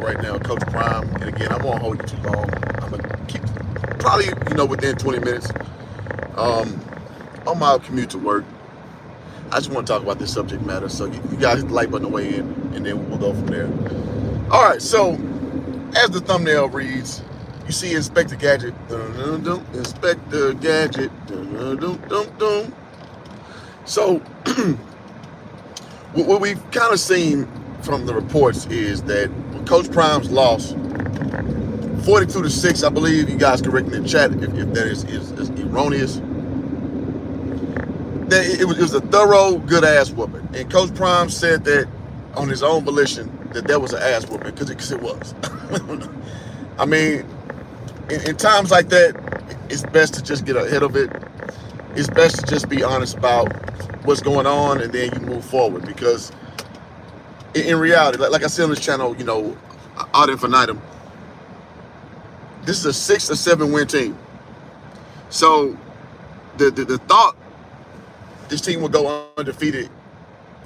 right now, Coach Prime. And again, I won't hold you too long. I'm gonna keep probably within 20 minutes. Um, on my commute to work, I just want to talk about this subject matter. So you guys hit the like button on the way in, and then we'll go from there. All right. So as the thumbnail reads, you see Inspector Gadget. Dun, dun, dun, Inspector Gadget. Dun, dun, dun, dun, dun. So what we've kind of seen from the reports is that Coach Prime's loss 42-6, I believe. You guys correct me in the chat if that is erroneous. That it was a thorough, good ass whooping. And Coach Prime said that on his own volition that was an ass whooping because it was. I mean, in times like that, it's best to just get ahead of it. It's best to just be honest about what's going on, and then you move forward. Because in reality, like I said on this channel, ad infinitum, this is a 6 or 7 win team. So the thought this team will go undefeated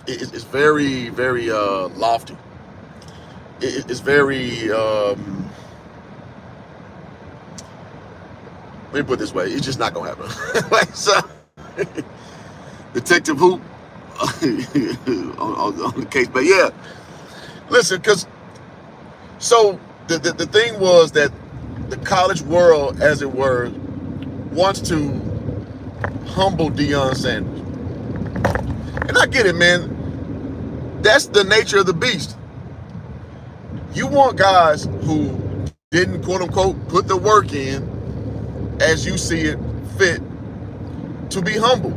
is very, very lofty. It's very, let me put it this way, it's just not going to happen. So, Detective Hoop on the case. But yeah, listen, because, so the thing was that the college world, as it were, wants to humble Deion Sanders. And I get it, man. That's the nature of the beast. You want guys who didn't, quote unquote, put the work in as you see it fit to be humble.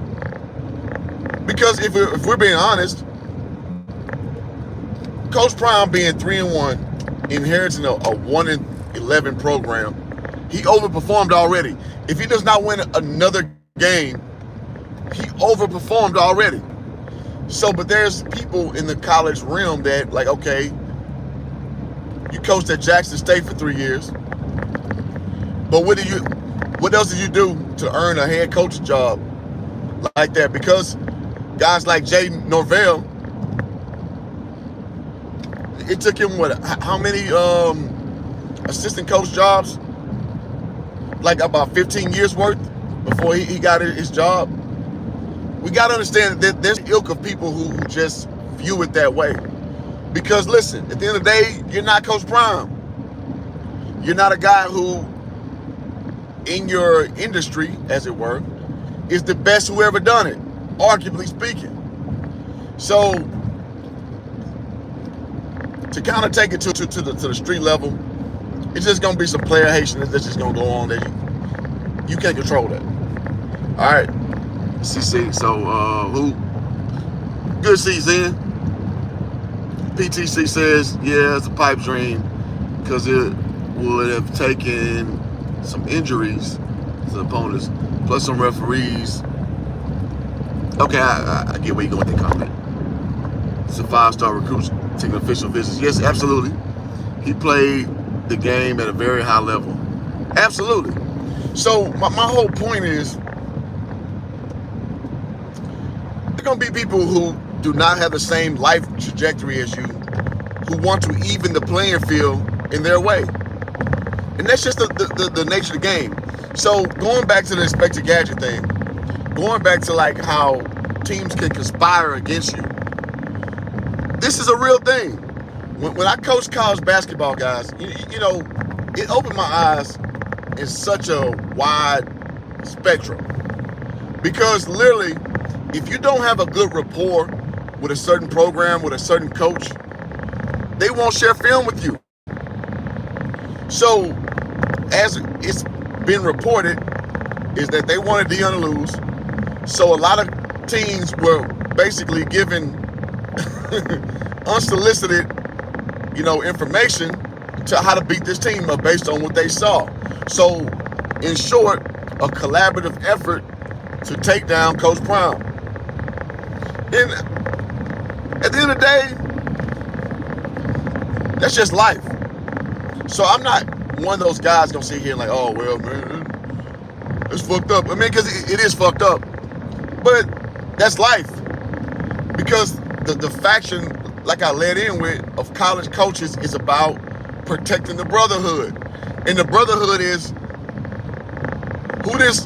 Because if we're being honest, Coach Prime being 3-1, inheriting a 1-11 program, he overperformed already. If he does not win another game, he overperformed already. So, but there's people in the college realm that, like, okay, you coached at Jackson State for 3 years, but what else did you do to earn a head coach job like that? Because guys like Jay Norvell, it took him how many assistant coach jobs? Like about 15 years worth before he got his job. We got to understand that there's an ilk of people who just view it that way. Because listen, at the end of the day, you're not Coach Prime. You're not a guy who, in your industry, as it were, is the best who ever done it, arguably speaking. So, to kind of take it to the street level, it's just going to be some player hating that's just going to go on that you can't control that. All right. CC, so who? Good season. PTC says, yeah, it's a pipe dream because it would have taken some injuries to the opponents, plus some referees. Okay, I get where you're going with that comment. It's a 5-star recruit taking official visits. Yes, absolutely. He played the game at a very high level. Absolutely. So my whole point is, there are going to be people who do not have the same life trajectory as you, who want to even the playing field in their way. And that's just the nature of the game. So going back to the Inspector Gadget thing, going back to like how teams can conspire against you, this is a real thing. When I coached college basketball, guys, it opened my eyes in such a wide spectrum. Because literally, if you don't have a good rapport with a certain program, with a certain coach, they won't share film with you. So, as it's been reported, is that they wanted Deion to lose. So a lot of teams were basically given unsolicited, information to how to beat this team up based on what they saw. So, in short, a collaborative effort to take down Coach Prime. And at the end of the day, that's just life. So I'm not one of those guys gonna sit here and like, oh, well, man, it's fucked up. I mean, because it is fucked up. But that's life. Because the faction, like I led in with, of college coaches is about protecting the brotherhood. And the brotherhood is who this,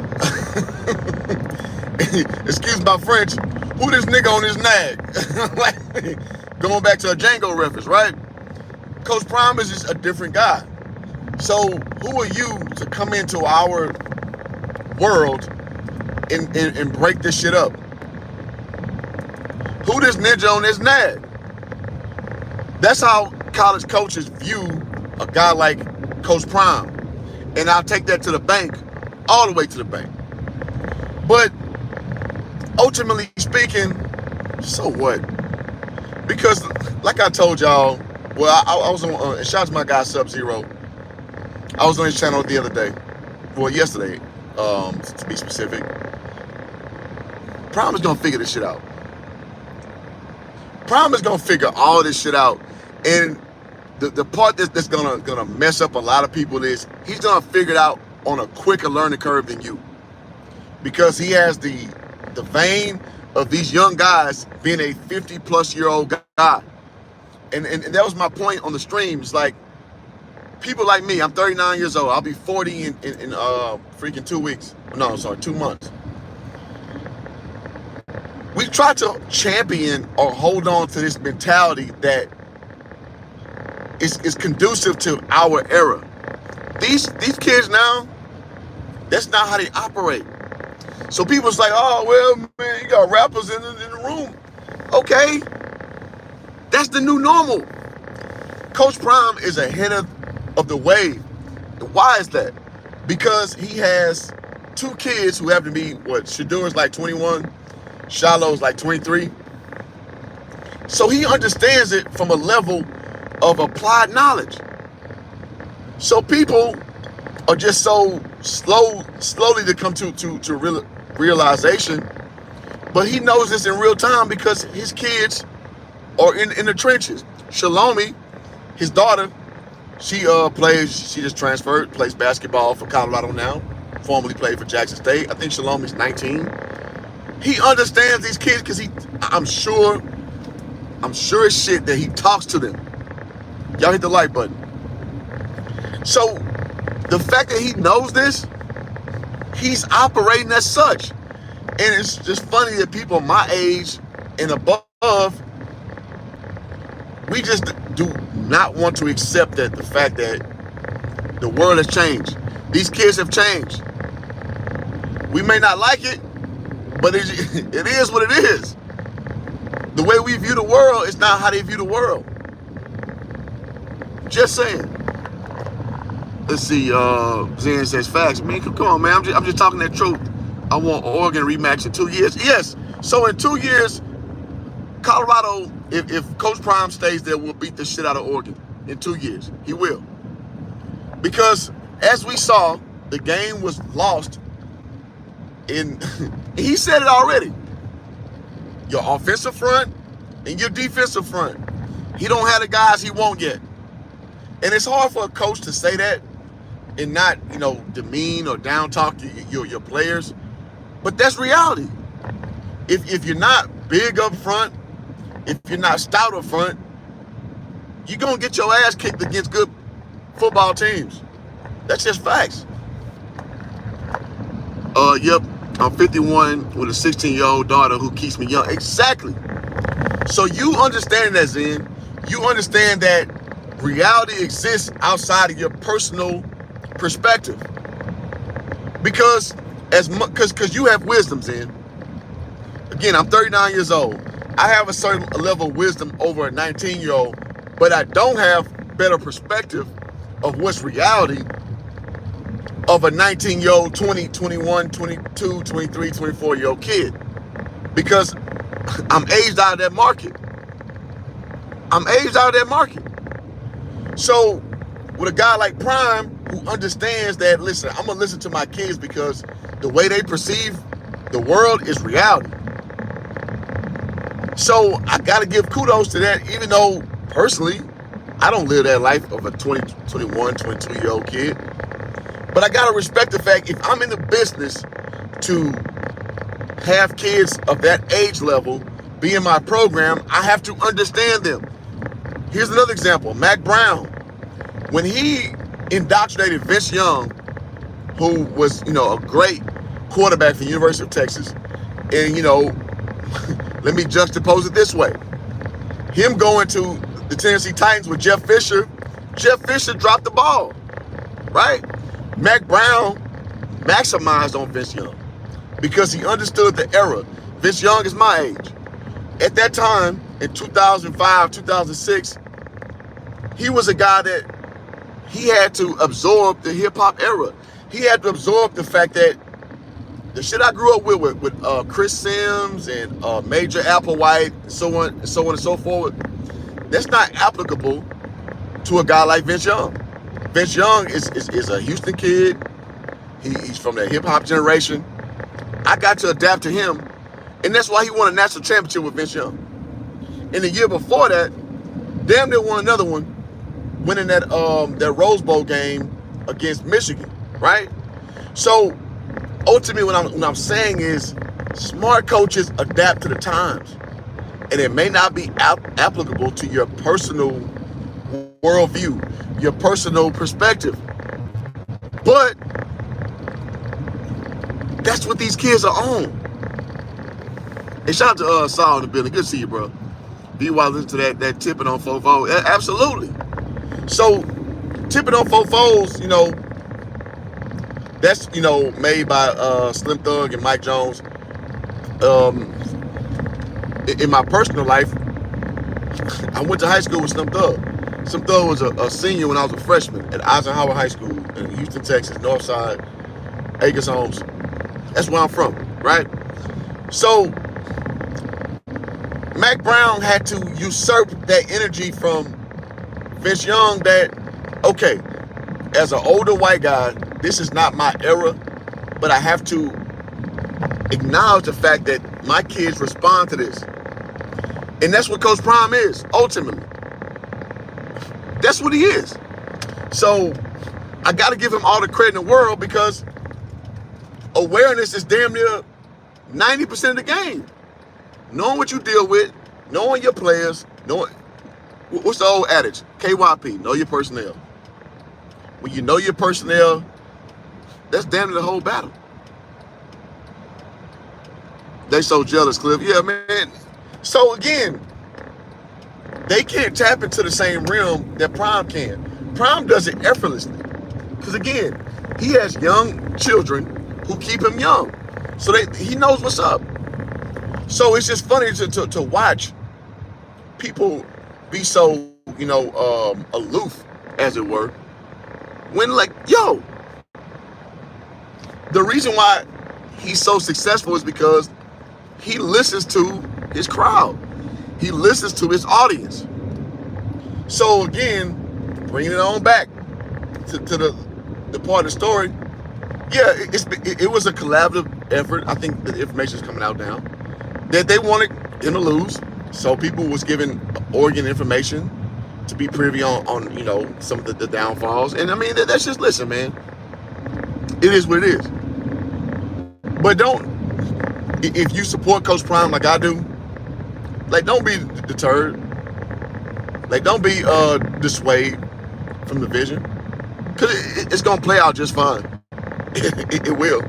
excuse my French, who this nigga on his nag? Like, going back to a Django reference, right? Coach Prime is just a different guy. So who are you to come into our world and break this shit up? Who this ninja on this nag? That's how college coaches view a guy like Coach Prime. And I'll take that to the bank, all the way to the bank. But ultimately speaking, so what? Because like I told y'all, well, I was on, shout out to my guy Sub-Zero. I was on his channel the other day, well, yesterday, to be specific. Prime is gonna figure this shit out. Prime is gonna figure all this shit out. And the part that's gonna mess up a lot of people is he's gonna figure it out on a quicker learning curve than you, because he has the vein of these young guys being a 50-plus-year-old guy. And that was my point on the stream. It's like people like me. I'm 39 years old. I'll be 40 in freaking 2 weeks. No, sorry, 2 months. We try to champion or hold on to this mentality that is conducive to our era. These kids now, that's not how they operate. So people's like, oh, well, man, you got rappers in the room. Okay, that's the new normal. Coach Prime is ahead of the wave. Why is that? Because he has 2 kids who happen to be, what, Shadur's like 21, Shiloh's like 23. So he understands it from a level of applied knowledge. So people are just so slowly to come to realization, but he knows this in real time because his kids are in the trenches. Shalomi, his daughter, she just transferred, plays basketball for Colorado now, formerly played for Jackson State. I think Shalomi's 19. He understands these kids because I'm sure as shit that he talks to them. Y'all hit the like button. So the fact that he knows this, he's operating as such. And it's just funny that people my age and above, we just do not want to accept that the fact that the world has changed. These kids have changed. We may not like it, but it is what it is. The way we view the world is not how they view the world. Just saying. Let's see, Zen says facts. Man, come on, man. I'm just talking that truth. I want Oregon rematch in 2 years. Yes. So in 2 years, Colorado, if Coach Prime stays there, will beat the shit out of Oregon in 2 years. He will. Because as we saw, the game was lost in, he said it already, your offensive front and your defensive front. He don't have the guys he want yet. And it's hard for a coach to say that and not, demean or down talk your players. But that's reality. If you're not big up front, if you're not stout up front, you're going to get your ass kicked against good football teams. That's just facts. Yep, I'm 51 with a 16-year-old daughter who keeps me young. Exactly. So you understand that, Zen. You understand that reality exists outside of your personal perspective. Because you have wisdom, Zen. Again, I'm 39 years old. I have a certain level of wisdom over a 19-year-old, but I don't have better perspective of what's reality of a 19-year-old, 20, 21, 22, 23, 24-year-old kid. Because I'm aged out of that market. So with a guy like Prime, who understands that, listen, I'm going to listen to my kids because the way they perceive the world is reality. So I got to give kudos to that, even though personally, I don't live that life of a 20, 21, 22-year-old kid. But I got to respect the fact if I'm in the business to have kids of that age level be in my program, I have to understand them. Here's another example, Mac Brown. When he indoctrinated Vince Young, who was, a great quarterback for the University of Texas, and, let me juxtapose it this way. Him going to the Tennessee Titans with Jeff Fisher dropped the ball, right? Mack Brown maximized on Vince Young because he understood the era. Vince Young is my age. At that time, in 2005, 2006, he was a guy that he had to absorb the hip-hop era. He had to absorb the fact that the shit I grew up with Chris Sims and Major Applewhite, and so on and so forth, that's not applicable to a guy like Vince Young. Vince Young is a Houston kid. He's from the hip-hop generation. I got to adapt to him, and that's why he won a national championship with Vince Young. In the year before that, damn near won another one, winning that Rose Bowl game against Michigan, right? So ultimately, what I'm saying is, smart coaches adapt to the times, and it may not be applicable to your personal worldview, your personal perspective, but that's what these kids are on. And shout out to Saul in the building. Good to see you, bro. Be while listen to that tipping on fofos. Absolutely. So tipping on fofos, that's made by Slim Thug and Mike Jones. In my personal life, I went to high school with Slim Thug. Slim Thug was a senior when I was a freshman at Eisenhower High School in Houston, Texas, Northside, Acres Homes. That's where I'm from, right? So Mack Brown had to usurp that energy from Vince Young that, okay, as an older white guy, this is not my era, but I have to acknowledge the fact that my kids respond to this. And that's what Coach Prime is, ultimately. That's what he is. So I got to give him all the credit in the world, because awareness is damn near 90% of the game. Knowing what you deal with, knowing your players, knowing, what's the old adage? KYP, know your personnel. When you know your personnel, that's damn near the whole battle. They so jealous, Cliff. Yeah, man. So again, they can't tap into the same realm that Prime can. Prime does it effortlessly. Because again, he has young children who keep him young. So he knows what's up. So it's just funny to watch people be so, aloof, as it were, when the reason why he's so successful is because he listens to his crowd. He listens to his audience. So again, bringing it on back to the part of the story, yeah, it was a collaborative effort. I think the information is coming out now that they wanted him to lose, so people was giving Oregon information to be privy on some of the downfalls. And I mean, that's just, listen, man, it is what it is. But if you support Coach Prime like I do, don't be deterred. Don't be dissuaded from the vision, because it's gonna play out just fine. It will,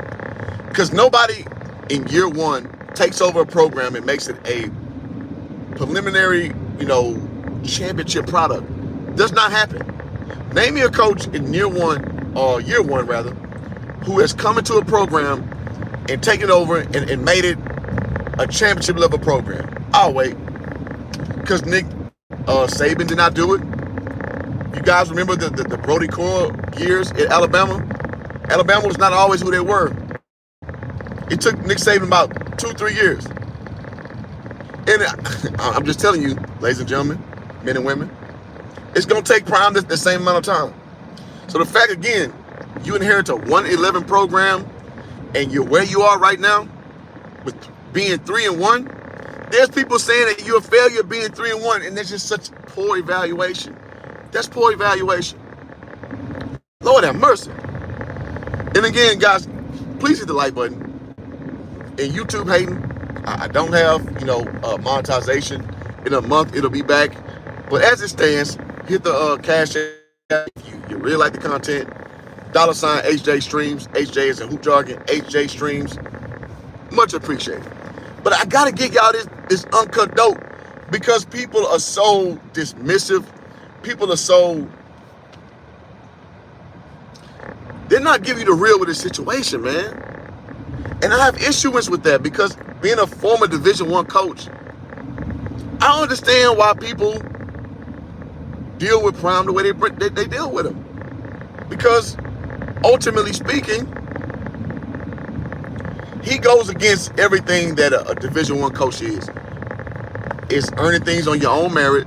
because nobody in year one takes over a program and makes it a preliminary, championship product. Does not happen. Name me a coach in year one rather, who has come into a program and taken over and made it a championship level program. I'll wait, because Nick Saban did not do it. You guys remember the Brody Core years at Alabama? Alabama was not always who they were. It took Nick Saban about 2-3 years. And I'm just telling you, ladies and gentlemen, men and women, it's going to take Prime the same amount of time. So the fact, again, you inherit a 1-11 program and you're where you are right now with being 3-1, there's people saying that you're a failure being 3-1, and that's just such poor evaluation. That's poor evaluation. Lord have mercy. And again, guys, please hit the like button. And YouTube hating, I don't have, monetization. In a month, it'll be back. But as it stands, hit the cash app if you you really like the content, $ HJ Streams. HJ is in hoop jargon. HJ Streams. Much appreciated. But I gotta get y'all this uncut dope because people are so dismissive. People are so, they're not giving you the real with the situation, man. And I have issues with that because being a former Division I coach, I don't understand why people deal with Prime the way they deal with him. Because ultimately speaking, he goes against everything that a Division I coach is. It's earning things on your own merit,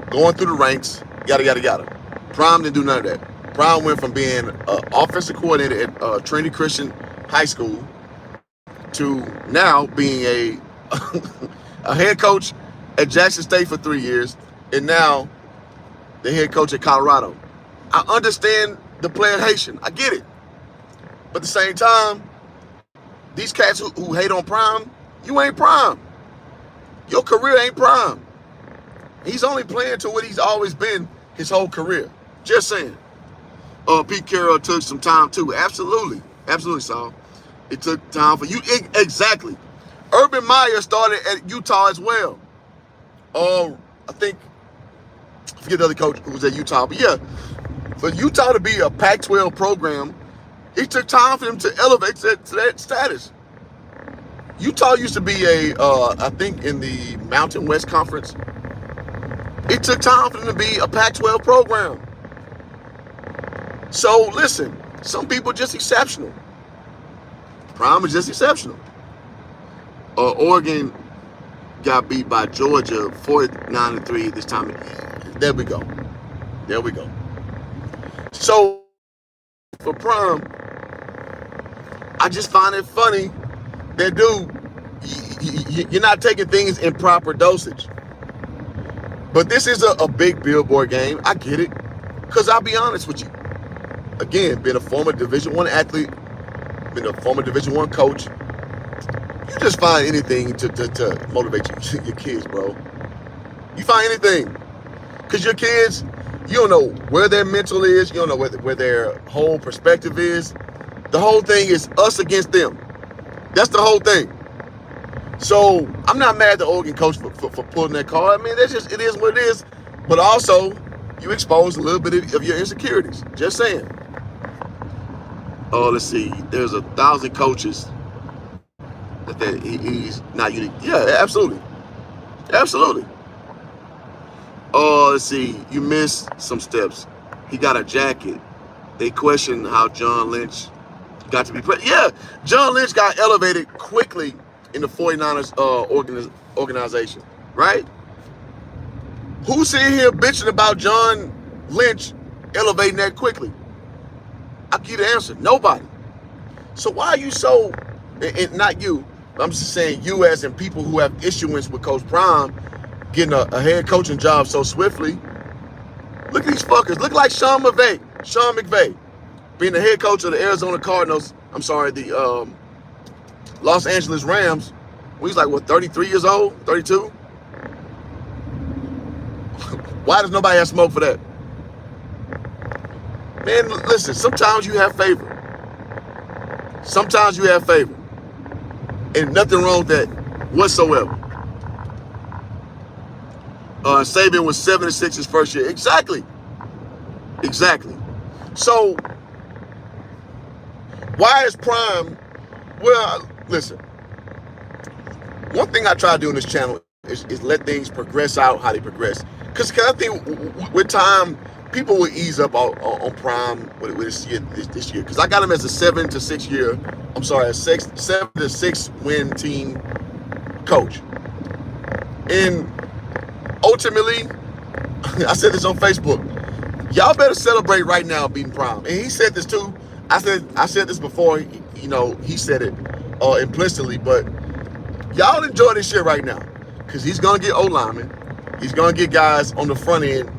going through the ranks, yada, yada, yada. Prime didn't do none of that. Prime went from being an offensive coordinator at Trinity Christian High School to now being a head coach at Jackson State for 3 years, and now the head coach at Colorado. I understand the player Haitian. I get it. But at the same time, these cats who hate on Prime, you ain't Prime. Your career ain't Prime. He's only playing to what he's always been his whole career. Just saying. Pete Carroll took some time too. Absolutely. Absolutely, Saul. It took time for you. Exactly. Urban Meyer started at Utah as well. I think, I forget the other coach who was at Utah, but yeah, for Utah to be a Pac-12 program, it took time for them to elevate to that status. Utah used to be I think in the Mountain West Conference. It took time for them to be a Pac-12 program. So listen, some people are just exceptional. Prime is just exceptional. Oregon got beat by Georgia 49-3 this time. There we go. There we go. So for Prime, I just find it funny that, dude, you're not taking things in proper dosage. But this is a big billboard game. I get it. Because I'll be honest with you. Again, being a former Division I athlete, being a former Division I coach, you just find anything to motivate your kids, bro. You find anything. Because your kids, you don't know where their mental is. You don't know where their whole perspective is. The whole thing is us against them. That's the whole thing. So I'm not mad at the Oregon coach for pulling that card. I mean, it is what it is. But also, you expose a little bit of your insecurities. Just saying. Oh, let's see. There's 1,000 coaches that he's not unique. Yeah, absolutely. Absolutely. Oh, let's see. You missed some steps. He got a jacket. They question how John Lynch got to be president. Yeah, John Lynch got elevated quickly in the 49ers organization, right? Who's sitting here bitching about John Lynch elevating that quickly? I'll give you the answer. Nobody. So why are you so, and not you, I'm just saying you as in people who have issuance with Coach Prime getting a head coaching job so swiftly. Look at these fuckers. Look like Sean McVay, being the head coach of the Arizona Cardinals. I'm sorry, the Los Angeles Rams. When he's like, what, 33 years old? 32? Why does nobody have smoke for that? Man, listen, sometimes you have favor. Sometimes you have favor. And nothing wrong with that whatsoever. Saban was 7-6 his first year. Exactly. Exactly. So, why is Prime? Well, listen. One thing I try to do on this channel is let things progress out how they progress. Because I think with time, people will ease up on Prime with this year. Because I got him as a 7 to 6 year. I'm sorry, a 7 to 6 win team coach. And ultimately, I said this on Facebook. Y'all better celebrate right now beating Prime. And he said this too. I said this before. You know, he said it implicitly, but y'all enjoy this shit right now, because he's gonna get O-linemen. He's gonna get guys on the front end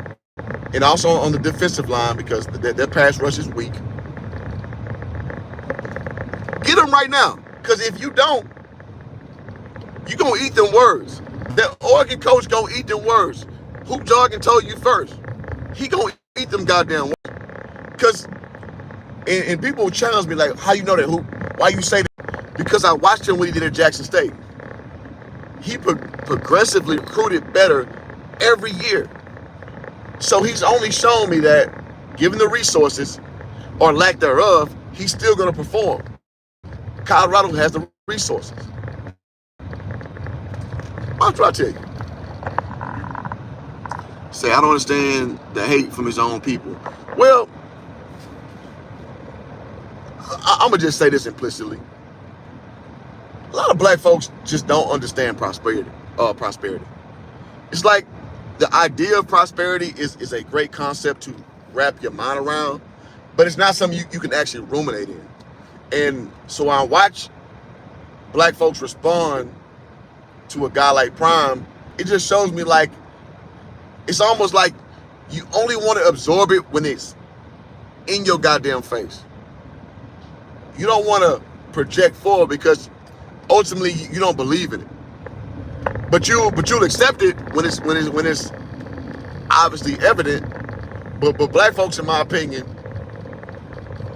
and also on the defensive line because their pass rush is weak. Get them right now, because if you don't, you gonna eat them words. That Oregon coach gonna eat them words. Hoop Jargon told you first. He gonna eat them goddamn words. Because and people challenge me like, how you know that? Who? Why you say that? Because I watched him when he did at Jackson State. He progressively recruited better every year. So he's only shown me that, given the resources or lack thereof, he's still going to perform. Colorado has the resources. I'll try to tell you. Say, I don't understand the hate from his own people. Well, I'm going to just say this implicitly. A lot of black folks just don't understand prosperity. It's like the idea of prosperity is a great concept to wrap your mind around, but it's not something you can actually ruminate in. And so when I watch black folks respond to a guy like Prime, it just shows me like, it's almost like you only want to absorb it when it's in your goddamn face. You don't want to project forward because ultimately you don't believe in it. But you'll accept it when it's obviously evident. But black folks, in my opinion,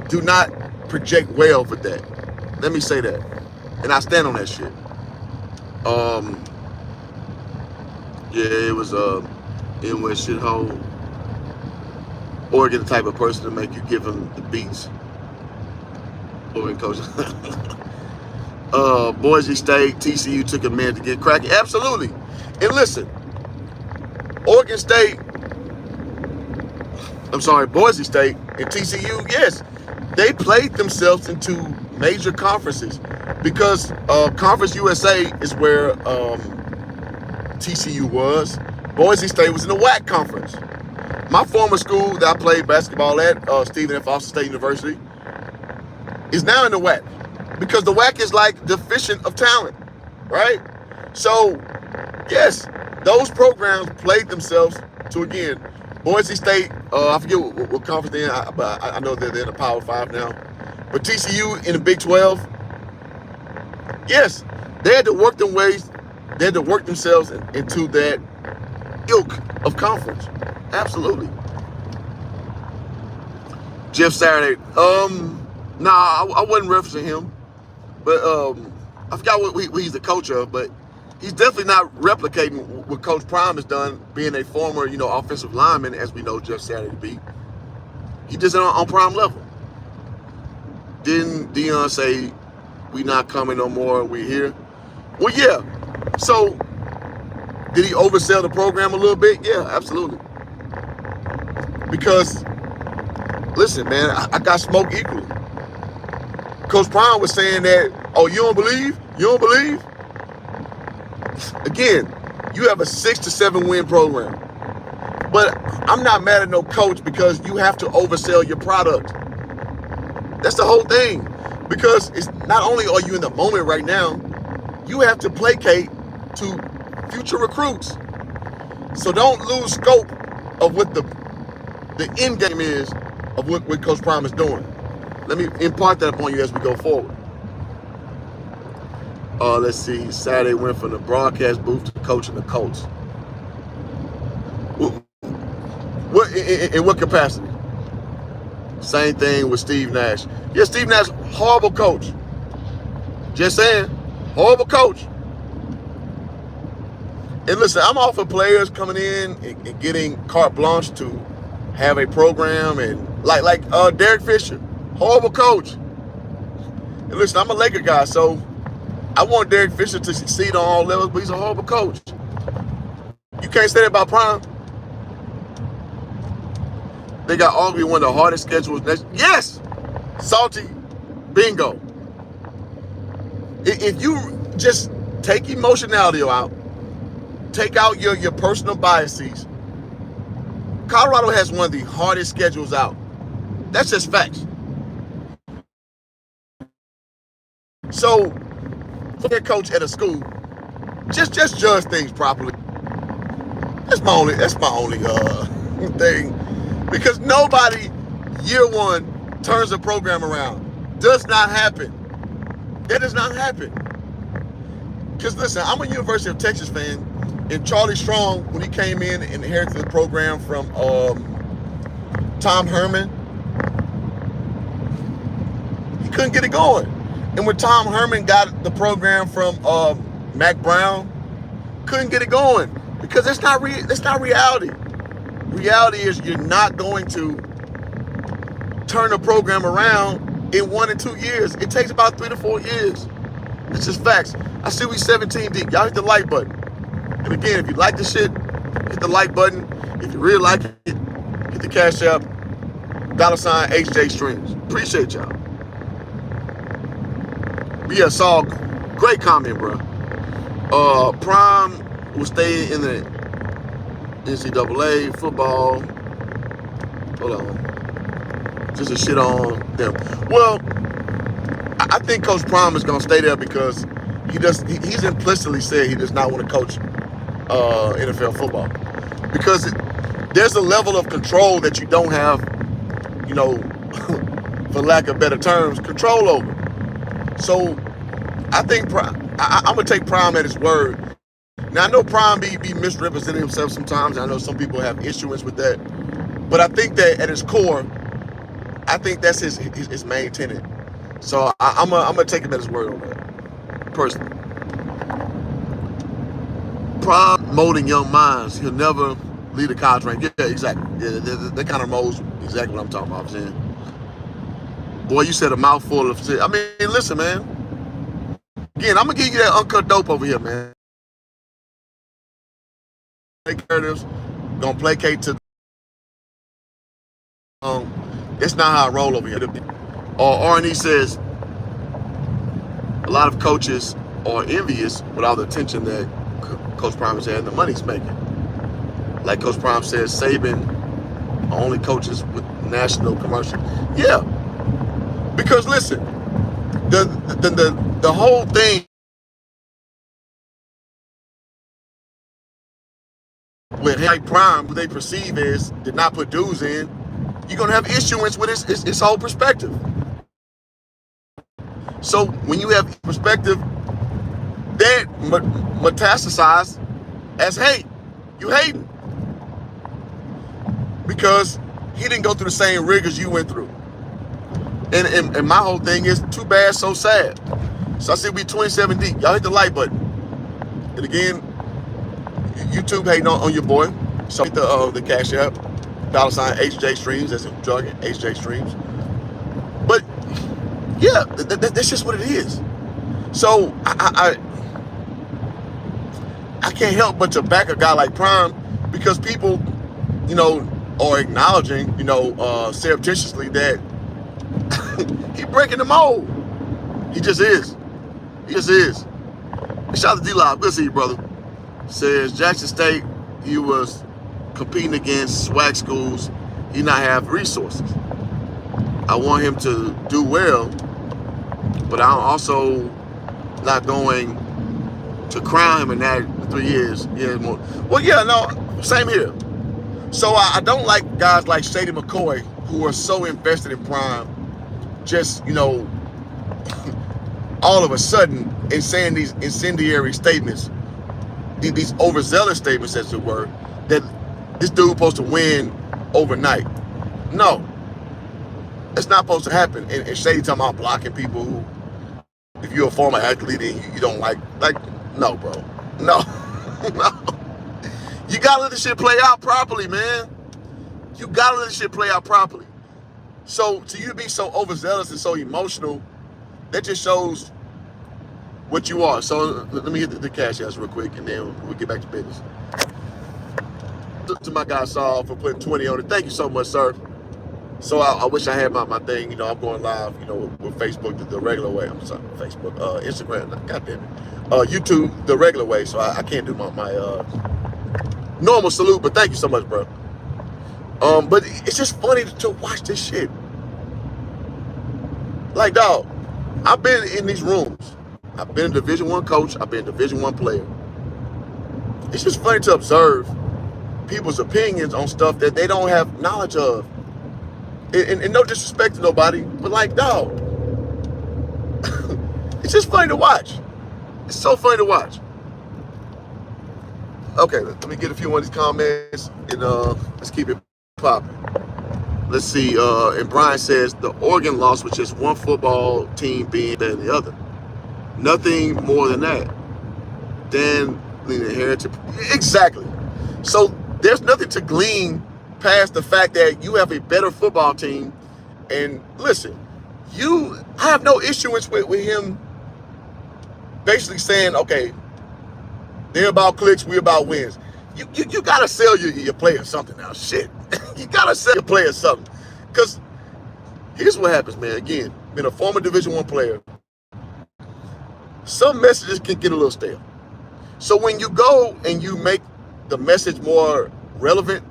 do not project well for that. Let me say that. And I stand on that shit. Yeah, it was in West shithole. Oregon, the type of person to make you give him the beats. Oregon coach. Boise State, TCU took a minute to get cracking. Absolutely. And listen, Boise State and TCU, yes, they played themselves into major conferences because Conference USA is where TCU was. Boise State was in the WAC conference. My former school that I played basketball at, Stephen F. Austin State University, is now in the WAC. Because the WAC is like deficient of talent, right? So, yes, those programs played themselves to, again, Boise State, I forget what conference they're in, but I know they're in the Power 5 now. But TCU in the Big 12, yes, they had to work themselves into that ilk of conference. Absolutely. Jeff Saturday, I wasn't referencing him. But I forgot what he's the coach of, but he's definitely not replicating what Coach Prime has done, being a former, offensive lineman, as we know Jeff Saturday to be. He just on Prime level. Didn't Deion say, "We not coming no more, we here"? Well, yeah. So, did he oversell the program a little bit? Yeah, absolutely. Because, listen, man, I got smoke equally. Coach Prime was saying that, oh, you don't believe? You don't believe? Again, you have a 6 to 7 win program. But I'm not mad at no coach because you have to oversell your product. That's the whole thing. Because it's not only are you in the moment right now, you have to placate to future recruits. So don't lose scope of what the end game is of what Coach Prime is doing. Let me impart that upon you as we go forward. Let's see. Saturday went from the broadcast booth to coaching the Colts. In what capacity? Same thing with Steve Nash. Yeah, Steve Nash, horrible coach. Just saying, horrible coach. And listen, I'm all for players coming in and getting carte blanche to have a program, and like Derek Fisher, horrible coach. And listen, I'm a Laker guy, so I want Derek Fisher to succeed on all levels, but he's a horrible coach. You can't say that about Prime. They got arguably one of the hardest schedules. Yes, salty, bingo. If you just take emotionality out, take out your personal biases, Colorado has one of the hardest schedules out. That's just facts. So, for a coach at a school, just judge things properly. That's my only thing. Because nobody, year one, turns a program around. Does not happen. That does not happen. Because listen, I'm a University of Texas fan, and Charlie Strong, when he came in and inherited the program from Tom Herman, couldn't get it going. And when Tom Herman got the program from Mac Brown, couldn't get it going because that's not reality. Reality is you're not going to turn a program around in 1 and 2 years. It takes about 3 to 4 years. It's just facts. I see we 17 deep. Y'all hit the like button. And again, if you like this shit, hit the like button. If you really like it, hit the Cash App, $ HJ Streams. Appreciate y'all. But yeah, Saul, great comment, bro. Prime will stay in the NCAA football. Hold on. Just a shit on them. Well, I think Coach Prime is gonna stay there because he's implicitly said he does not want to coach NFL football. Because there's a level of control that you don't have, you know, for lack of better terms, control over. So I think I'm gonna take Prime at his word. Now I know Prime be misrepresenting himself sometimes. I know some people have issues with that, but I think that at his core, I think that's his main tenet. So I'm gonna take him at his word on that, personally. Prime molding young minds. He'll never lead a college rank. Yeah, exactly. Yeah, that kind of molds exactly what I'm talking about. I'm saying, boy, you said a mouthful of shit. I mean, listen, man. Again, I'm gonna give you that uncut dope over here, man. Gonna placate to. That's not how I roll over here. R&E says a lot of coaches are envious with all the attention that Coach Prime has had and the money he's making. Like Coach Prime says, Saban only coaches with national commercial. Yeah, because listen, the whole thing with Harry Prime, who they perceive as did not put dues in, you're gonna have issuance with his whole perspective. So when you have perspective, that metastasizes as hate. You hating because he didn't go through the same rigors you went through. And my whole thing is too bad, so sad. So I see we 27 deep. Y'all hit the like button. And again, YouTube hating on your boy. So hit the Cash App, $ HJ Streams. That's a jargon, HJ Streams. But yeah, that's just what it is. So I can't help but to back a guy like Prime because people, you know, are acknowledging, you know, surreptitiously that he's breaking the mold. He just is. He just is. Shout out to D-Live. Good to see you, brother. Says Jackson State, he was competing against swag schools. He not have resources. I want him to do well, but I'm also not going to crown him in that 3 years. Yeah, more. Well, yeah, no, same here. So I don't like guys like Shady McCoy who are so invested in Prime, just, you know, all of a sudden in saying these incendiary statements, these overzealous statements, as it were, that this dude supposed to win overnight. No, it's not supposed to happen. And Shady talking about blocking people who, if you're a former athlete and you don't like, no, bro, no, no. You gotta let this shit play out properly, man. You gotta let this shit play out properly. So to you to be so overzealous and so emotional, that just shows what you are. So let me hit the Cash Apps real quick, and then we'll get back to business. To my guy Saul for putting 20 on it. Thank you so much, sir. So I wish I had my thing. You know, I'm going live, you know, with Facebook the regular way. I'm sorry, Facebook, Instagram, God damn it. YouTube the regular way. So I can't do my normal salute, but thank you so much, bro. But it's just funny to watch this shit. Like, dog, I've been in these rooms. I've been a Division I coach. I've been a Division I player. It's just funny to observe people's opinions on stuff that they don't have knowledge of. And no disrespect to nobody, but like, dog, it's just funny to watch. It's so funny to watch. Okay, let me get a few of these comments, and let's keep it popping. Let's see. And Brian says the Oregon loss was just one football team being better than the other. Nothing more than that. Dan inherited. Exactly. So there's nothing to glean past the fact that you have a better football team. And listen, I have no issuance with him basically saying, okay, they're about clicks, we're about wins. You gotta sell your players something now. Shit. You gotta sell your players something. Because here's what happens, man. Again, being a former Division I player, some messages can get a little stale. So when you go and you make the message more relevant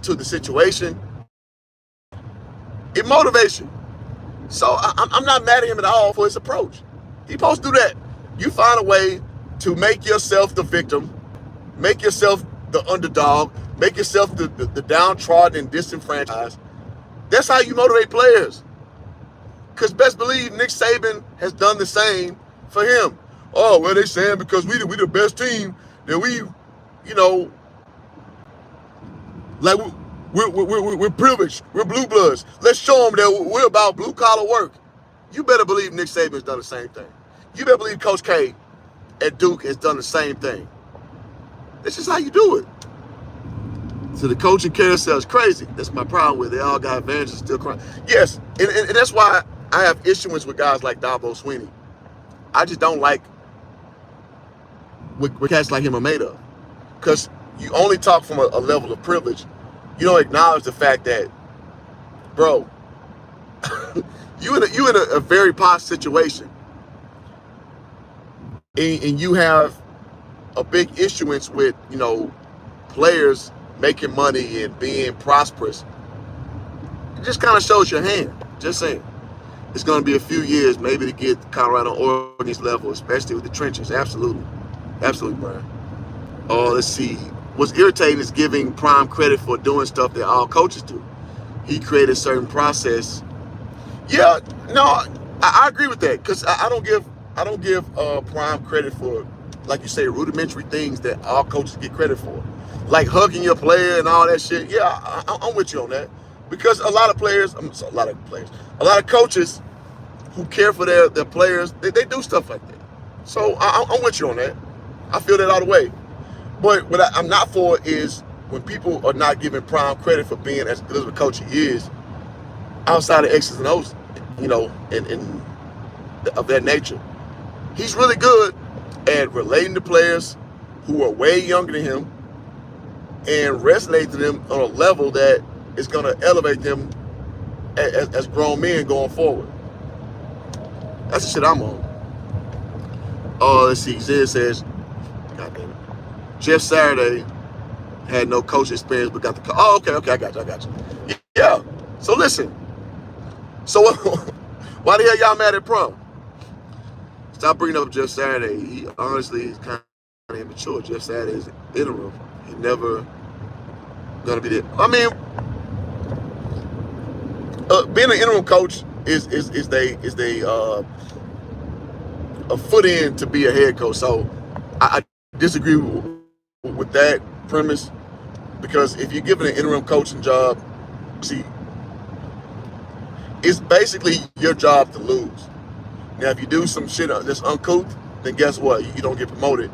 to the situation, it motivates you. So I'm not mad at him at all for his approach. He's supposed to do that. You find a way to make yourself the victim, make yourself the underdog, make yourself the downtrodden and disenfranchised. That's how you motivate players. Because best believe Nick Saban has done the same for him. Oh, well, they saying because we the best team, that we, you know, like we're privileged, we're blue bloods. Let's show them that we're about blue collar work. You better believe Nick Saban's done the same thing. You better believe Coach K at Duke has done the same thing. This is how you do it. So the coaching carousel is crazy. That's my problem with it. They all got advantages, still crying. Yes, and that's why I have issues with guys like Dabo Swinney. I just don't like what cats like him are made of. Because you only talk from a level of privilege. You don't acknowledge the fact that, bro, you in a very posh situation. And you have a big issuance with, you know, players making money and being prosperous. It just kind of shows your hand. Just saying. It's going to be a few years maybe to get Colorado on Oregon's level, especially with the trenches. Absolutely. Absolutely, Brian. Oh, let's see. What's irritating is giving Prime credit for doing stuff that all coaches do. He created a certain process. Yeah, no, I agree with that, because I don't give Prime credit for, like you say, rudimentary things that all coaches get credit for, like hugging your player and all that shit. Yeah, I'm with you on that, because a lot of coaches who care for their players, they do stuff like that. So I'm with you on that. I feel that all the way. But what I'm not for is when people are not giving Prime credit for being as good as a coach he is, outside of X's and O's, you know, and of that nature. He's really good at relating to players who are way younger than him and resonate to them on a level that is going to elevate them as grown men going forward. That's the shit I'm on. Let's see. Zed says, God damn it. Jeff Saturday had no coach experience, but got the okay, I got you. Yeah. So listen. So why the hell y'all mad at Prom? Stop bringing up Jeff Saturday. He honestly is kind of immature. Jeff Saturday is interim. He never gonna be there. I mean, being an interim coach is a foot in to be a head coach. So I disagree with that premise, because if you're given an interim coaching job, see, it's basically your job to lose. Now, if you do some shit that's uncouth, then guess what? You don't get promoted.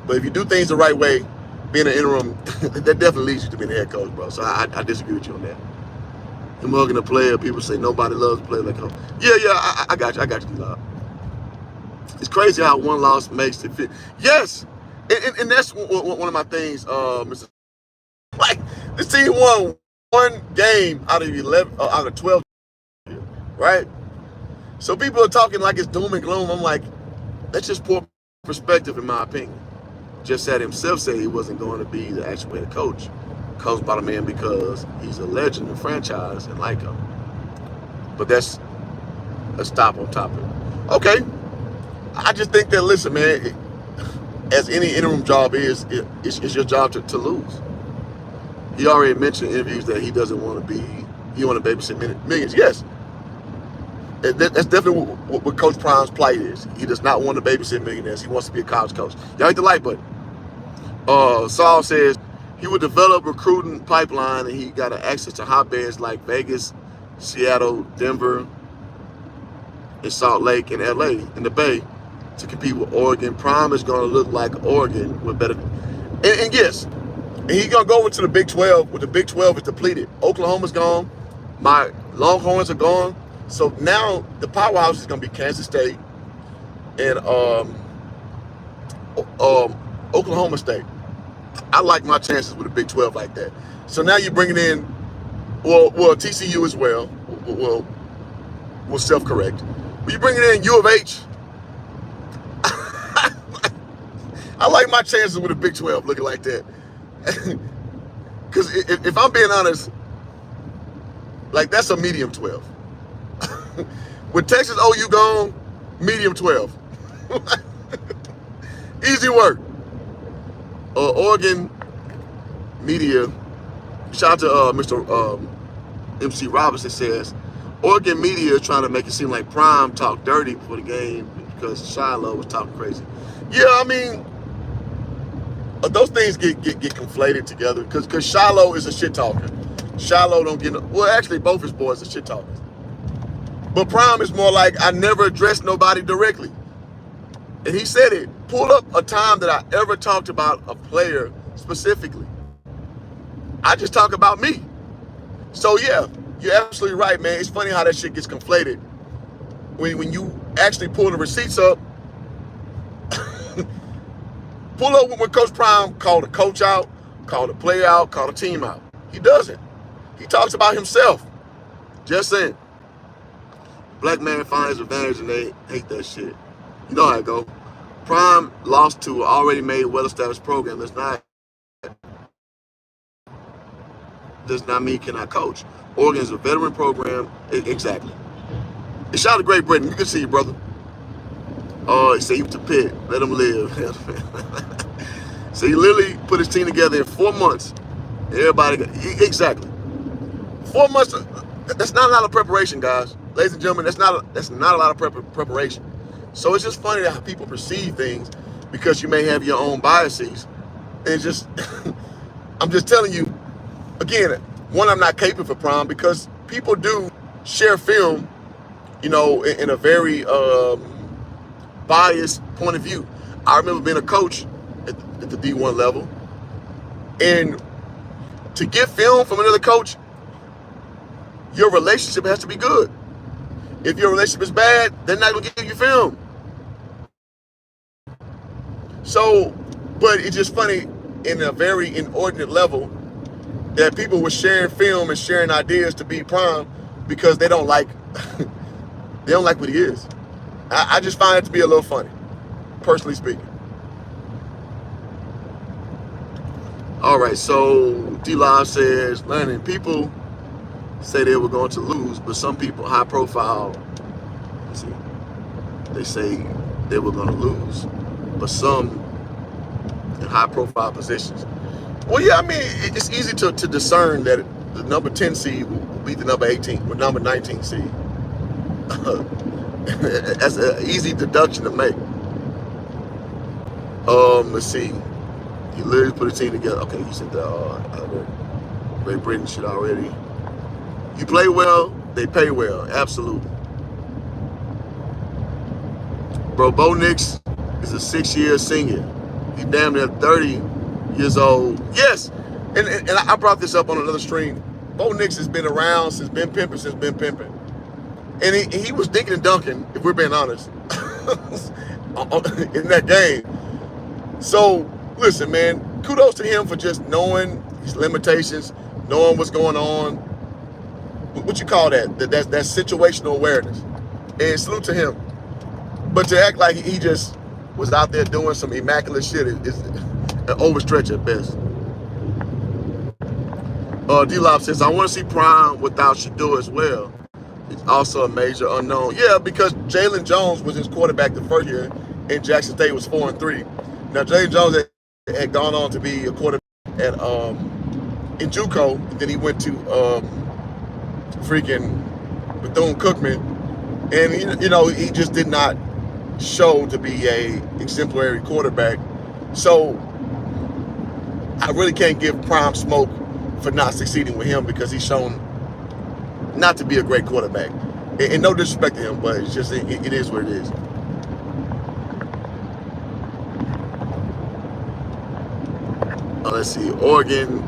But if you do things the right way, being an interim, that definitely leads you to being a head coach, bro. So I disagree with you on that. Him hugging a player, people say nobody loves a player like him. Yeah, I got you, D-Lock. It's crazy how one loss makes it fit. Yes, and that's one of my things, Mr. Like, this team won one game out of 12, right? So people are talking like it's doom and gloom. I'm like, that's just poor perspective, in my opinion. Jeff Saturday himself said he wasn't going to be the actual head coach, coached by the man, because he's a legend in the franchise and like him. But that's a stop on topic. Okay. I just think that, listen, man, as any interim job is, it's your job to lose. He already mentioned in interviews that he doesn't want to babysit millions. Yes. That's definitely what Coach Prime's plight is. He does not want to babysit millionaires. He wants to be a college coach. Y'all hit the like button. Saul says He would develop recruiting pipeline, and he got access to hotbeds like Vegas, Seattle, Denver, and Salt Lake, and LA, in the Bay, to compete with Oregon. Prime is going to look like Oregon with better. And yes, and he's going to go over to the Big 12, where the Big 12 is depleted. Oklahoma's gone. My Longhorns are gone. So now the powerhouse is going to be Kansas State and Oklahoma State. I like my chances with the Big 12 like that. So now you're bringing in, well, TCU as well. We'll self-correct. But you're bringing in U of H. I like my chances with the Big 12 looking like that. Because if I'm being honest, like, that's a medium 12. With Texas OU gone, medium 12. Easy work. Oregon media, shout out to Mr. MC Robinson, says, Oregon media is trying to make it seem like Prime talked dirty before the game because Shiloh was talking crazy. Yeah, I mean, those things get conflated together because Shiloh is a shit talker. Shiloh don't get no, well, actually both his boys are shit talkers. But Prime is more like, I never addressed nobody directly. And he said it. Pull up a time that I ever talked about a player specifically. I just talk about me. So yeah, you're absolutely right, man. It's funny how that shit gets conflated. When you actually pull the receipts up, pull up when Coach Prime called a coach out, called a player out, called a team out. He doesn't. He talks about himself. Just saying. Black man finds advantage and they hate that shit. You know how it go. Prime lost to an already made, well-established program. Does not mean cannot coach. Oregon is a veteran program. Exactly. And shout out to Great Britain. You can see, brother. Oh, he said he was to Pitt. Let him live. So he literally put his team together in 4 months. Everybody got, exactly. 4 months. That's not a lot of preparation, guys. Ladies and gentlemen, that's not a lot of preparation. So it's just funny how people perceive things because you may have your own biases. And it's just, I'm just telling you, again, one, I'm not caping for Prime because people do share film, you know, in a very biased point of view. I remember being a coach at the D1 level, and to get film from another coach, your relationship has to be good. If your relationship is bad, they're not going to give you film. So, but it's just funny in a very inordinate level that people were sharing film and sharing ideas to beat Prime because they don't like what he is. I just find it to be a little funny, personally speaking. All right, so D-Live says, learning, people say they were going to lose, but some people, high profile, let's see, they say they were going to lose, but some in high profile positions. Well, yeah, I mean, it's easy to discern that the number 10 seed will beat the number 18 or number 19 seed. That's an easy deduction to make. Let's see. He literally put a team together. Okay, you said the Great Britain shit already. You play well, they pay well. Absolutely. Bro, Bo Nix is a 6-year senior. He damn near 30 years old. Yes, and I brought this up on another stream. Bo Nix has been around since Ben Pimpin'. And he was dinking and dunking, if we're being honest, in that game. So, listen, man, kudos to him for just knowing his limitations, knowing what's going on. What you call that? That's situational awareness. And salute to him. But to act like he just was out there doing some immaculate shit is an overstretch at best. D-Lob says, I want to see Prime without Shador as well. It's also a major unknown. Yeah, because Jalen Jones was his quarterback the first year, and Jackson State was 4-3. Now, Jalen Jones had gone on to be a quarterback at in JUCO. Then he went to freaking Bethune-Cookman, and he just did not show to be a exemplary quarterback. So I really can't give Prime smoke for not succeeding with him because he's shown not to be a great quarterback. And no disrespect to him, but it's just it is what it is. Let's see, Oregon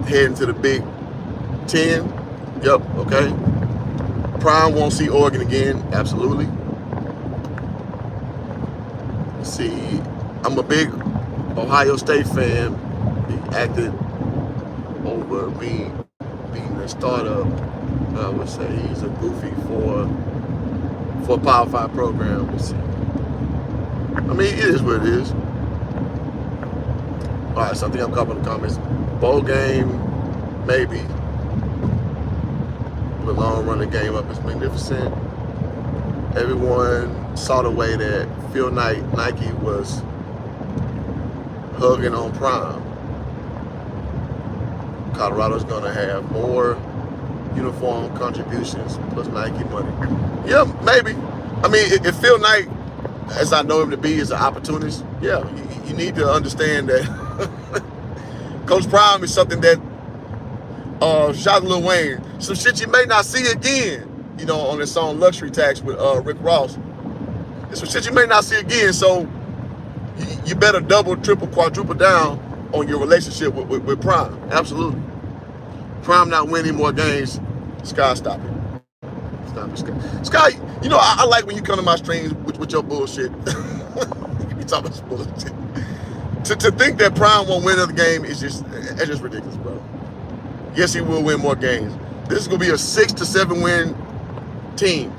heading to the Big Ten. Yep, okay. Prime won't see Oregon again, absolutely. Let's see, I'm a big Ohio State fan. He acted over being a startup. I would say he's a goofy for a Power 5 program. Let's see. I mean, it is what it is. All right, something I'm covering in the comments. Bowl game, maybe. The long running game up is magnificent. Everyone saw the way that Phil Knight, Nike was hugging on Prime. Colorado's gonna have more uniform contributions plus Nike money. Yeah, maybe. I mean, if Phil Knight, as I know him to be, is an opportunist, yeah, you need to understand that Coach Prime is something that shout out to Lil Wayne, some shit you may not see again, you know, on this song Luxury Tax with Rick Ross. It's some shit you may not see again, so you better double, triple, quadruple down on your relationship with Prime. Absolutely. Prime not winning more games, Sky, stop it. Stop it, Sky. Sky, you know, I like when you come to my streams with your bullshit. You be talking about bullshit. To think that Prime won't win another game is just ridiculous, bro. Yes, he will win more games. This is gonna be a 6 to 7 win team.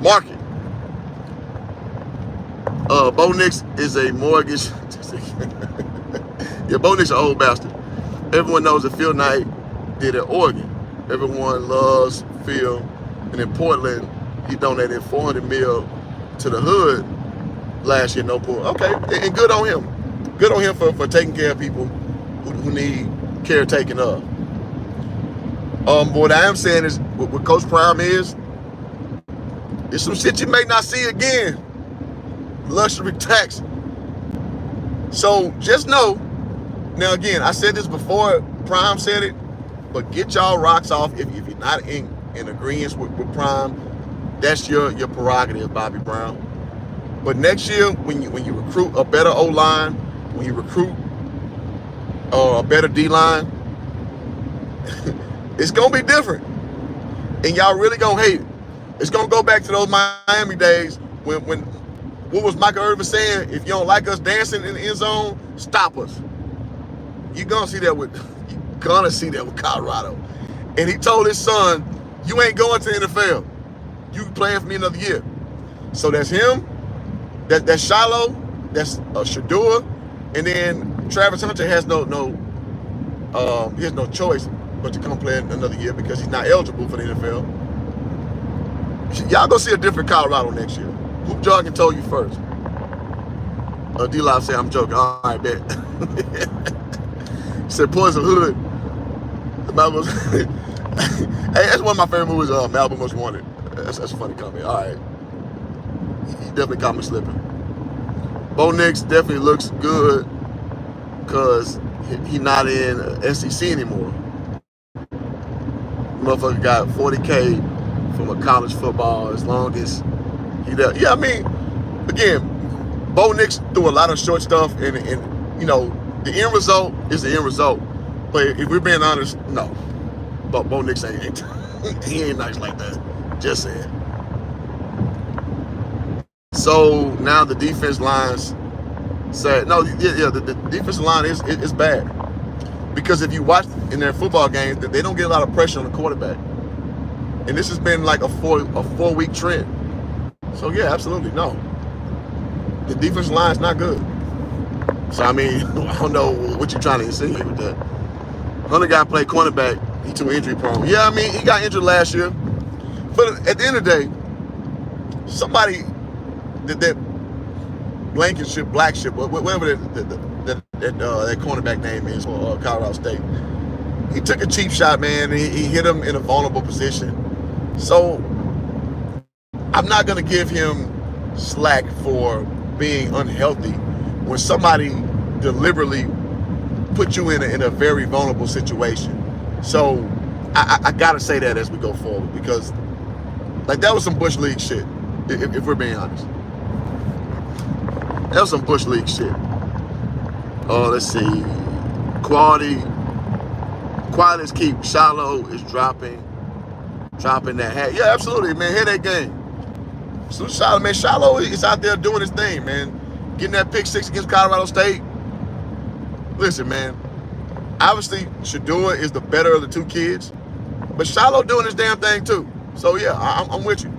Mark it. Bo Nix is a mortgage. Yeah, Bo Nix an old bastard. Everyone knows that Phil Knight did at Oregon. Everyone loves Phil. And in Portland, he donated $400 million to the hood last year. No pool. Okay, and good on him. Good on him for taking care of people who need caretaking of. What I am saying is, what Coach Prime is some shit you may not see again. Luxury tax. So just know, now again, I said this before Prime said it, but get y'all rocks off if you're not in agreement with Prime. That's your prerogative, Bobby Brown. But next year, when you recruit a better O-line, when you recruit a better D-line, it's gonna be different. And y'all really gonna hate it. It's gonna go back to those Miami days when what was Michael Irvin saying? If you don't like us dancing in the end zone, stop us. You're gonna see that with Colorado. And he told his son, you ain't going to the NFL. You playing for me another year. So that's him, that's Shiloh, that's Shador, and then Travis Hunter has no choice but to come play another year because he's not eligible for the NFL. Y'all gonna see a different Colorado next year. Hoop Jargon told you first. D-Live said, I'm joking. All right, bet. He said, Poison Hood. The Malcolm Hey, that's one of my favorite movies, Malcolm Most Wanted. That's a funny comment. All right. He definitely caught me slipping. Bo Nix definitely looks good because he not in SEC anymore. Motherfucker got $40K from a college football as long as he does. Yeah, I mean, again, Bo Nix threw a lot of short stuff, and you know, the end result is the end result. But if we're being honest, no. But Bo Nix ain't he ain't nice like that. Just saying. So now the defense lines said, no, yeah, the defensive line is bad. Because if you watch in their football games, they don't get a lot of pressure on the quarterback. And this has been like a 4-week trend. So yeah, absolutely, no. The defensive line is not good. So I mean, I don't know what you're trying to insinuate with that. Hunter guy played cornerback, he too injury prone. Yeah, I mean, he got injured last year. But at the end of the day, somebody that Blankenship, Blackship, whatever that cornerback name is for Colorado State, he took a cheap shot, man. He hit him in a vulnerable position. So I'm not going to give him slack for being unhealthy when somebody deliberately put you in a very vulnerable situation. So I gotta say that as we go forward, because like that was some Bush League shit, if we're being honest. That was some Bush League shit. Oh, let's see. Quality is keep. Shiloh is dropping that hat. Yeah, absolutely, man. Hear that game. So Shiloh is out there doing his thing, man. Getting that pick 6 against Colorado State. Listen, man. Obviously, Shedeur is the better of the two kids, but Shiloh doing his damn thing too. So yeah, I'm with you.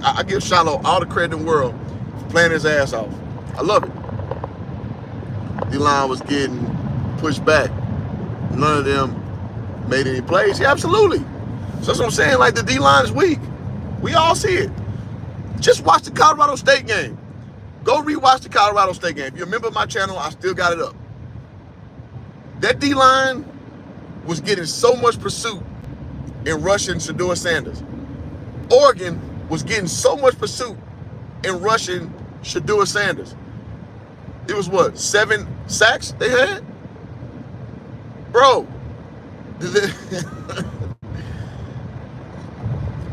I give Shiloh all the credit in the world for playing his ass off. I love it. D-line was getting pushed back. None of them made any plays. Yeah, absolutely. So that's what I'm saying. Like, the D-line is weak. We all see it. Just watch the Colorado State game. Go rewatch the Colorado State game. If you're a member of my channel, I still got it up. That D-line was getting so much pursuit in rushing Shedeur Sanders. Oregon was getting so much pursuit in rushing Shedeur Sanders. It was what, 7 sacks they had? Bro.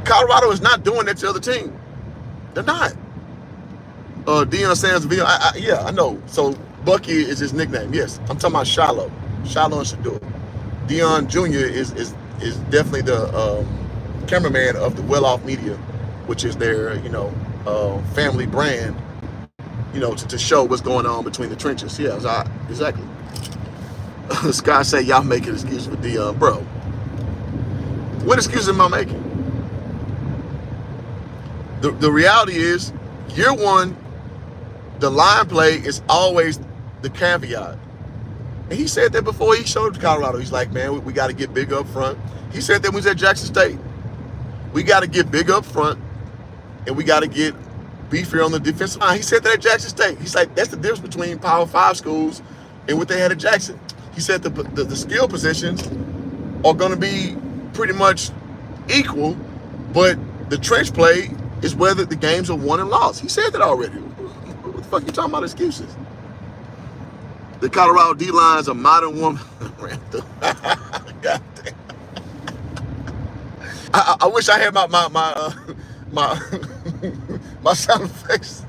Colorado is not doing that to the other team. They're not. Deion Sanders, yeah, I know. So Bucky is his nickname. Yes, I'm talking about Shiloh. Shiloh and Shedeur. Deion Jr. is definitely the cameraman of the Well Off Media, which is their, family brand, to show what's going on between the trenches. Yeah, exactly. Scott say y'all making excuses for Deion. Bro, what excuses am I making? The reality is, year one, the line play is always the caveat. And he said that before he showed up to Colorado. He's like, man, we got to get big up front. He said that when he was at Jackson State. We got to get big up front, and we got to get beefier on the defensive line. He said that at Jackson State. He's like, that's the difference between Power 5 schools and what they had at Jackson. He said the skill positions are going to be pretty much equal, but the trench play is whether the games are won and lost. He said that already. What the fuck you talking about excuses? The Colorado D-line is a modern woman. God damn. I wish I had my sound effects.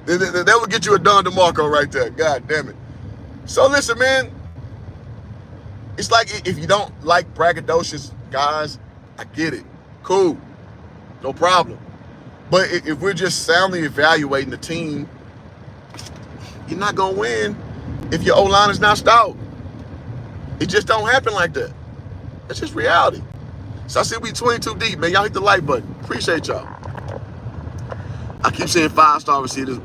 That would get you a Don DeMarco right there. God damn it. So listen, man. It's like, if you don't like braggadocious guys, I get it. Cool. No problem. But if we're just soundly evaluating the team, you're not going to win if your O-line is not stout. It just don't happen like that. That's just reality. So I see we 22 deep, man. Y'all hit the like button. Appreciate y'all. I keep saying 5-star receivers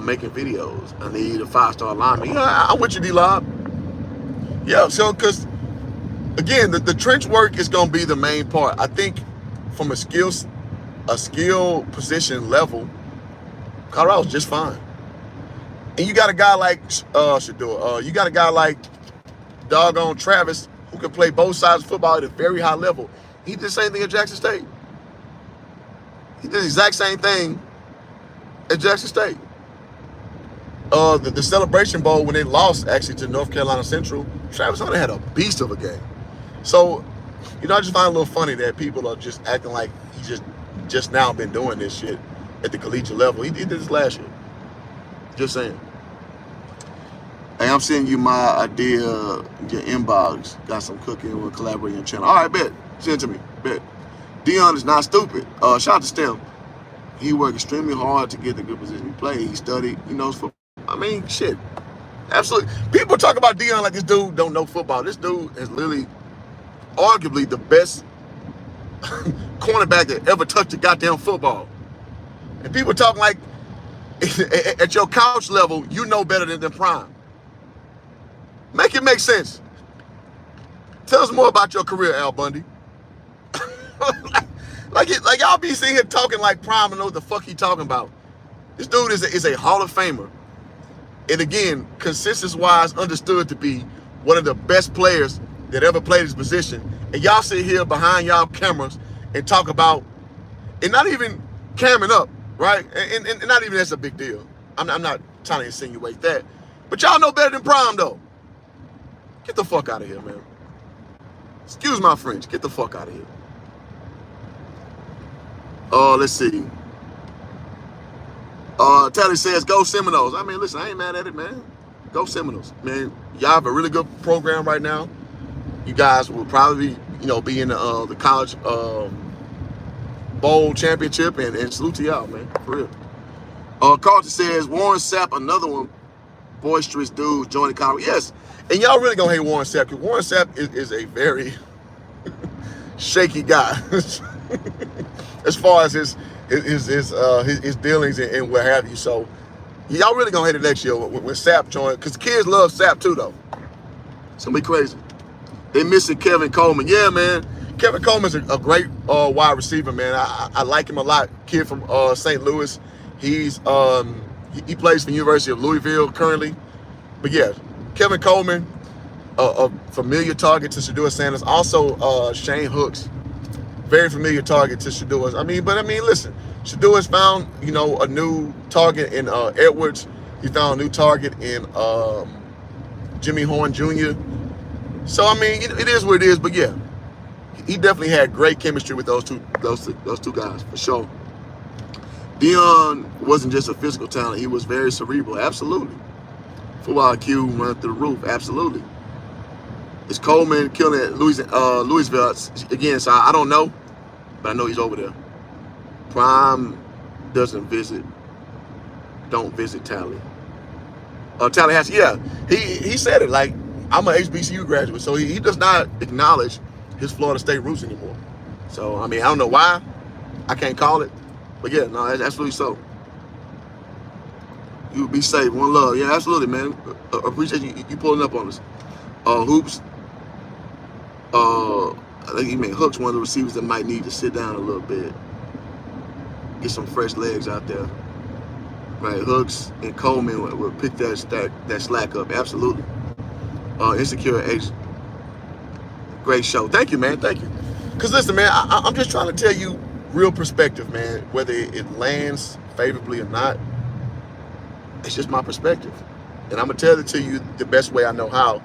making videos. I need a 5-star lineman. Yeah, I'm with you, D-Lob. Yeah, so because, again, the trench work is going to be the main part. I think from a skill position level, Colorado's just fine. And you got a guy like Shedeur. You got a guy like doggone Travis, who can play both sides of football at a very high level. He did the same thing at Jackson State. He did the exact same thing at Jackson State. The Celebration Bowl, when they lost actually to North Carolina Central, Travis Hunter had a beast of a game. So, I just find it a little funny that people are just acting like he just now been doing this shit at the collegiate level. He did this last year. Just saying. Hey, I'm sending you my idea, your inbox. Got some cooking. We'll collaborate on the channel. All right, bet. Send it to me. Bet. Deion is not stupid. Shout out to Stem. He worked extremely hard to get the good position to play. He studied. He knows football. I mean, shit. Absolutely. People talk about Deion like this dude don't know football. This dude is literally, arguably, the best cornerback that ever touched a goddamn football. And people talk like, at your couch level, you know better than Prime. Make it make sense. Tell us more about your career, Al Bundy. like y'all be sitting here talking like Prime and know what the fuck he talking about. This dude is a Hall of Famer. And again, consensus-wise understood to be one of the best players that ever played his position. And y'all sit here behind y'all cameras and talk about, and not even camming up, right? And not even that's a big deal. I'm not trying to insinuate that. But y'all know better than Prime, though. Get the fuck out of here, man. Excuse my French. Get the fuck out of here. Let's see. Tally says, go Seminoles. I mean, listen, I ain't mad at it, man. Go Seminoles. Man, y'all have a really good program right now. You guys will probably, be in the college bowl championship, and salute to y'all, man, for real. Carlton says, Warren Sapp, another one, boisterous dude, joining college. Yes, and y'all really gonna hate Warren Sapp, because Warren Sapp is a very shaky guy as far as his dealings and what have you. So y'all really gonna hate it next year when Sapp joins, because kids love Sapp too, though. It's gonna be crazy. They missing Kevin Coleman. Yeah, man. Kevin Coleman's a great wide receiver, man. I like him a lot. Kid from St. Louis. He plays for the University of Louisville currently. But yeah, Kevin Coleman, a familiar target to Shedeur Sanders. Also, Shane Hooks, very familiar target to Shedeur. Listen, Shedeur has found, a new target in Edwards. He found a new target in Jimmy Horn Jr. So, it is what it is. But yeah, he definitely had great chemistry with those two guys, for sure. Deion wasn't just a physical talent. He was very cerebral. Absolutely. Football IQ run through the roof. Absolutely. Is Coleman killing it? Louisville again? So I don't know, but I know he's over there. Prime don't visit Tally. Tallahassee, yeah. He said it, like, I'm an HBCU graduate, so he does not acknowledge his Florida State roots anymore. So, I don't know why. I can't call it. But yeah, no, that's absolutely so. You be safe. One love. Yeah, absolutely, man. Appreciate you pulling up on us. Hoops. I think he made Hooks one of the receivers that might need to sit down a little bit. Get some fresh legs out there. Right, Hooks and Coleman will pick that slack up. Absolutely. Insecure H. Great show. Thank you, man. Thank you. Because listen, man, I'm just trying to tell you real perspective, man. Whether it lands favorably or not, it's just my perspective, and I'm gonna tell it to you the best way I know how.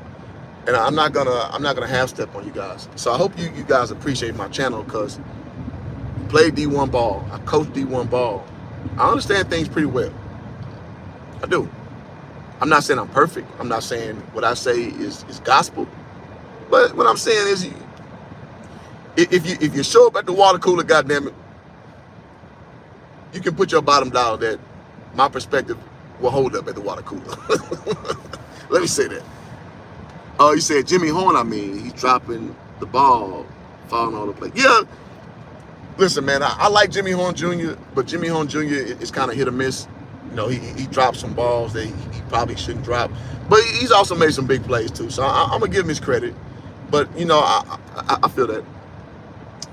And I'm not gonna half step on you guys. So I hope you guys appreciate my channel, because I play D1 ball. I coach D1 ball. I understand things pretty well. I do. I'm not saying I'm perfect. I'm not saying what I say is gospel. But what I'm saying is, if you show up at the water cooler, goddammit, you can put your bottom dollar that my perspective will hold up at the water cooler. Let me say that. You said Jimmy Horn, he's dropping the ball, falling all the place. Yeah. Listen, man, I like Jimmy Horn Jr., but Jimmy Horn Jr. is kind of hit or miss. He dropped some balls that he probably shouldn't drop. But he's also made some big plays, too. So I'm going to give him his credit. But, I feel that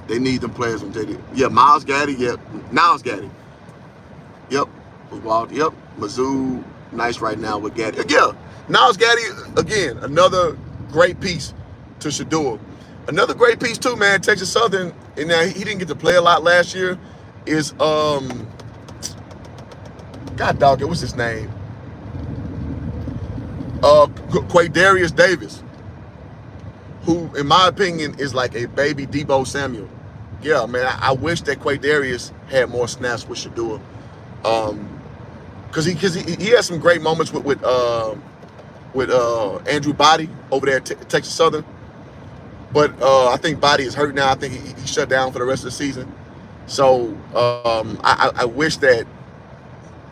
they need them players from JD. Yeah, Miles Gaddy. Yep. Niles Gaddy. Yep. Was wild. Yep. Mizzou, nice right now with Gaddy. Yeah. Niles Gaddy, again, another great piece to Shedeur. Another great piece, too, man. Texas Southern, and now he didn't get to play a lot last year, is, God dog it, what's his name? Quaydarius Davis, who, in my opinion, is like a baby Deebo Samuel. Yeah, man, I wish that Quaydarius had more snaps with Shedeur. Because he had some great moments with Andrew Body over there at Texas Southern. But I think Body is hurt now. I think he shut down for the rest of the season. So I wish that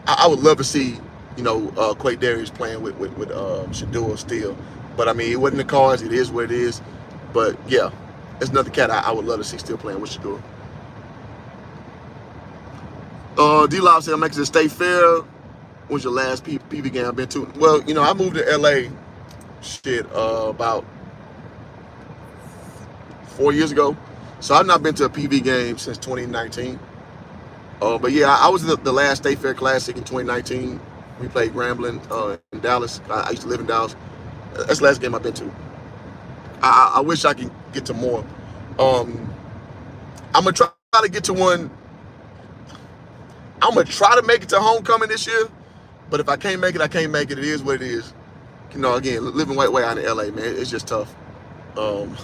I would love to see, Quaydarius playing with Shedeur still. But it wasn't the cards. It is what it is. But yeah, it's another cat I would love to see still playing with Shedeur. D-Lob said, I'm making it State Fair. When's your last PV game I've been to? Well, I moved to LA about 4 years ago. So I've not been to a PV game since 2019. But yeah, I was in the last State Fair Classic in 2019. We played Grambling in Dallas. I used to live in Dallas. That's the last game I've been to. I wish I could get to more. I'm going to try to get to one. I'm going to try to make it to homecoming this year. But if I can't make it, I can't make it. It is what it is. again, living way out in LA, man, it's just tough. Um,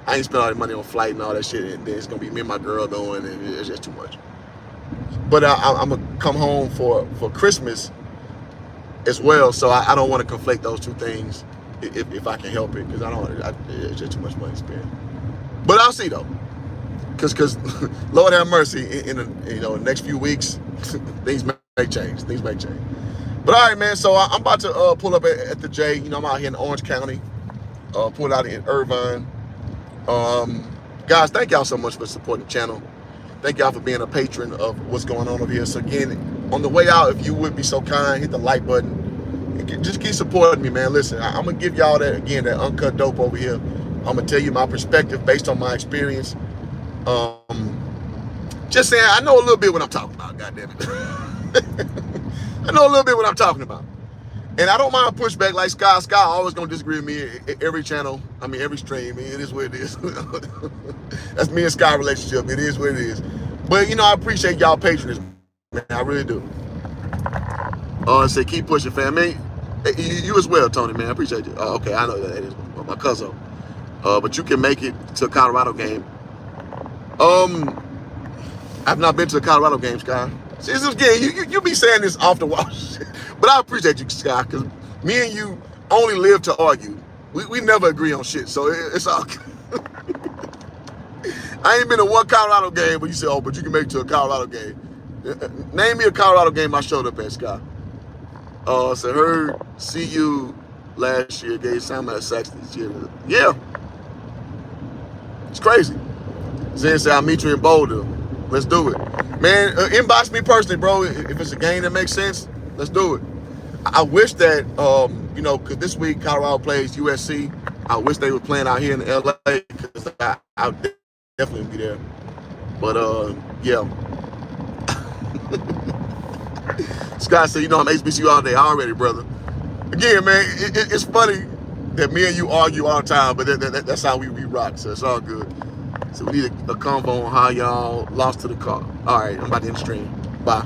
I ain't spend all the money on flight and all that shit, and then it's gonna be me and my girl doing, and it's just too much. But I'm gonna come home for Christmas as well, so I don't want to conflate those two things if I can help it, because it's just too much money to spend. But I'll see though, because Lord have mercy, in the next few weeks, things may change. Things may change. But all right, man. So I'm about to pull up at the J. I'm out here in Orange County. Pulled out in Irvine. Guys, thank y'all so much for supporting the channel. Thank y'all for being a patron of what's going on over here. So again, on the way out, if you would be so kind, hit the like button. Just keep supporting me, man. Listen, I'm gonna give y'all that uncut dope over here. I'm gonna tell you my perspective based on my experience. Just saying, I know a little bit what I'm talking about. God damn it. I know a little bit what I'm talking about. And I don't mind pushback like Sky. Sky always gonna disagree with me every channel. I mean, every stream. It is what it is. That's me and Sky relationship. It is what it is. But I appreciate y'all patronage, man. I really do. Say keep pushing, fam. Man, you as well, Tony, man. I appreciate you. Okay, I know that is my cousin. But you can make it to a Colorado game. I've not been to a Colorado game, Sky. See, this again, you be saying this off the wall shit. But I appreciate you, Sky, because me and you only live to argue. We never agree on shit, so it's all good. I ain't been to one Colorado game, but you said, but you can make it to a Colorado game. Name me a Colorado game I showed up at, Sky. So heard CU last year, gave Simon at Saxton this year. Yeah. It's crazy. Zen said, I'll meet you in Boulder. Let's do it. Man, inbox me personally, bro. If it's a game that makes sense, let's do it. I wish that, because this week Colorado plays USC. I wish they were playing out here in LA, because I'll definitely be there. But, yeah. Scott said, I'm HBCU all day already, brother. Again, man, it's funny that me and you argue all the time, but that's how we rock, so it's all good. So we need a convo on how y'all lost to the car. All right, I'm about to end the stream. Bye.